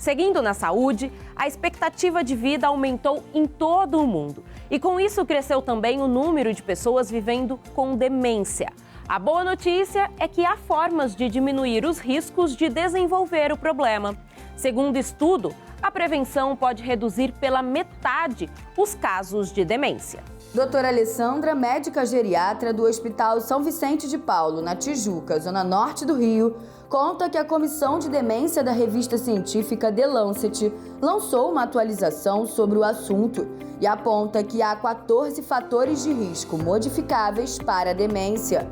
Seguindo na saúde, a expectativa de vida aumentou em todo o mundo. E com isso cresceu também o número de pessoas vivendo com demência. A boa notícia é que há formas de diminuir os riscos de desenvolver o problema. Segundo estudo, a prevenção pode reduzir pela metade os casos de demência. Doutora Alessandra, médica geriatra do Hospital São Vicente de Paulo, na Tijuca, zona norte do Rio, conta que a Comissão de Demência da revista científica The Lancet lançou uma atualização sobre o assunto e aponta que há 14 fatores de risco modificáveis para a demência.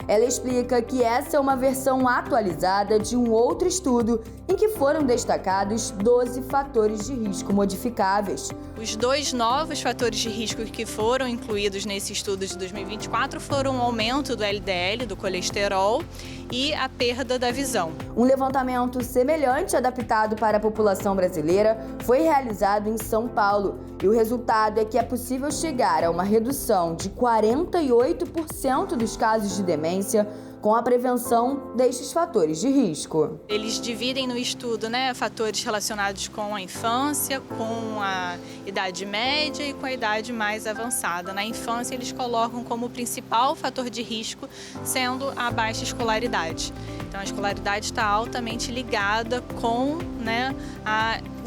Ela explica que essa é uma versão atualizada de um outro estudo em que foram destacados 12 fatores de risco modificáveis. Os 2 novos fatores de risco que foram incluídos nesse estudo de 2024 foram o aumento do LDL, do colesterol, e a perda da visão. Um levantamento semelhante adaptado para a população brasileira foi realizado em São Paulo e o resultado é que é possível chegar a uma redução de 48% dos casos de demência com a prevenção destes fatores de risco. Eles dividem no estudo, fatores relacionados com a infância, com a idade média e com a idade mais avançada. Na infância, eles colocam como principal fator de risco sendo a baixa escolaridade. Então, a escolaridade está altamente ligada com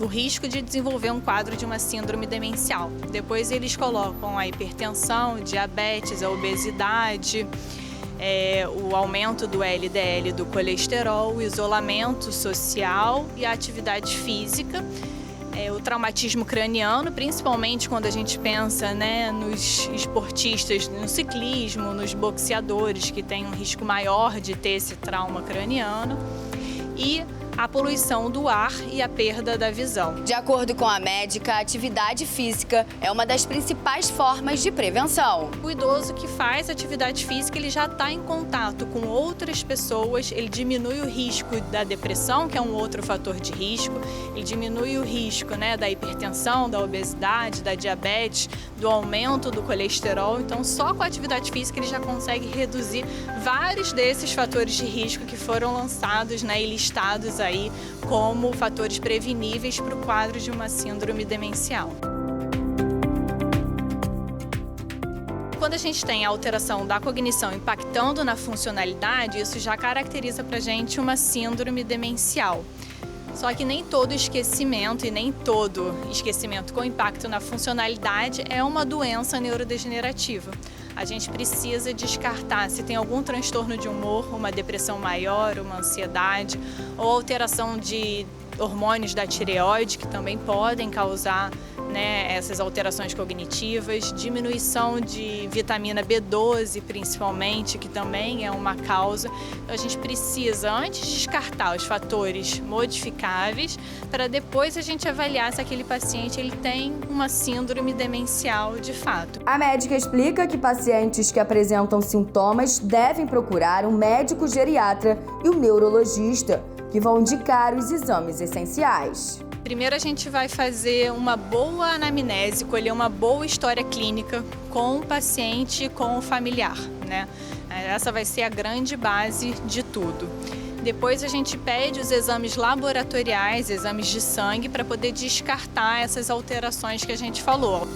o risco de desenvolver um quadro de uma síndrome demencial. Depois, eles colocam a hipertensão, diabetes, a obesidade, o aumento do LDL, do colesterol, o isolamento social e a atividade física, o traumatismo craniano, principalmente quando a gente pensa nos esportistas, no ciclismo, nos boxeadores, que têm um risco maior de ter esse trauma craniano, e a poluição do ar e a perda da visão. De acordo com a médica, a atividade física é uma das principais formas de prevenção. O idoso que faz atividade física, ele já está em contato com outras pessoas, ele diminui o risco da depressão, que é um outro fator de risco, ele diminui o risco da hipertensão, da obesidade, da diabetes, do aumento do colesterol. Então, só com a atividade física ele já consegue reduzir vários desses fatores de risco que foram lançados e listados aí como fatores preveníveis para o quadro de uma síndrome demencial. Quando a gente tem a alteração da cognição impactando na funcionalidade, isso já caracteriza para a gente uma síndrome demencial. Só que nem todo esquecimento e nem todo esquecimento com impacto na funcionalidade é uma doença neurodegenerativa. A gente precisa descartar se tem algum transtorno de humor, uma depressão maior, uma ansiedade ou alteração de hormônios da tireoide, que também podem causar essas alterações cognitivas, diminuição de vitamina B12 principalmente, que também é uma causa. Então a gente precisa antes descartar os fatores modificáveis para depois a gente avaliar se aquele paciente ele tem uma síndrome demencial de fato. A médica explica que pacientes que apresentam sintomas devem procurar um médico geriatra e um neurologista, que vão indicar os exames essenciais. Primeiro a gente vai fazer uma boa anamnese, colher uma boa história clínica com o paciente e com o familiar, Essa vai ser a grande base de tudo. Depois a gente pede os exames laboratoriais, exames de sangue, para poder descartar essas alterações que a gente falou.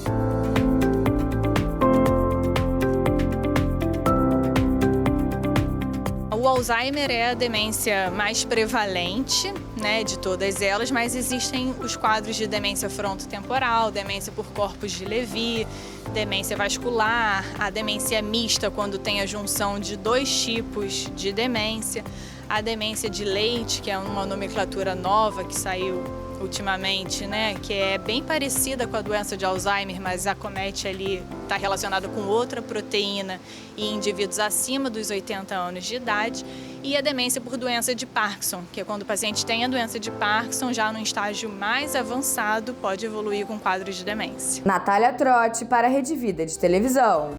O Alzheimer é a demência mais prevalente, de todas elas, mas existem os quadros de demência frontotemporal, demência por corpos de Levy, demência vascular, a demência mista, quando tem a junção de 2 tipos de demência, a demência de Leite, que é uma nomenclatura nova que saiu ultimamente, que é bem parecida com a doença de Alzheimer, mas acomete ali, está relacionada com outra proteína em indivíduos acima dos 80 anos de idade, e a demência por doença de Parkinson, que é quando o paciente tem a doença de Parkinson, já no estágio mais avançado, pode evoluir com quadro de demência. Natália Trotti para a Rede Vida de Televisão.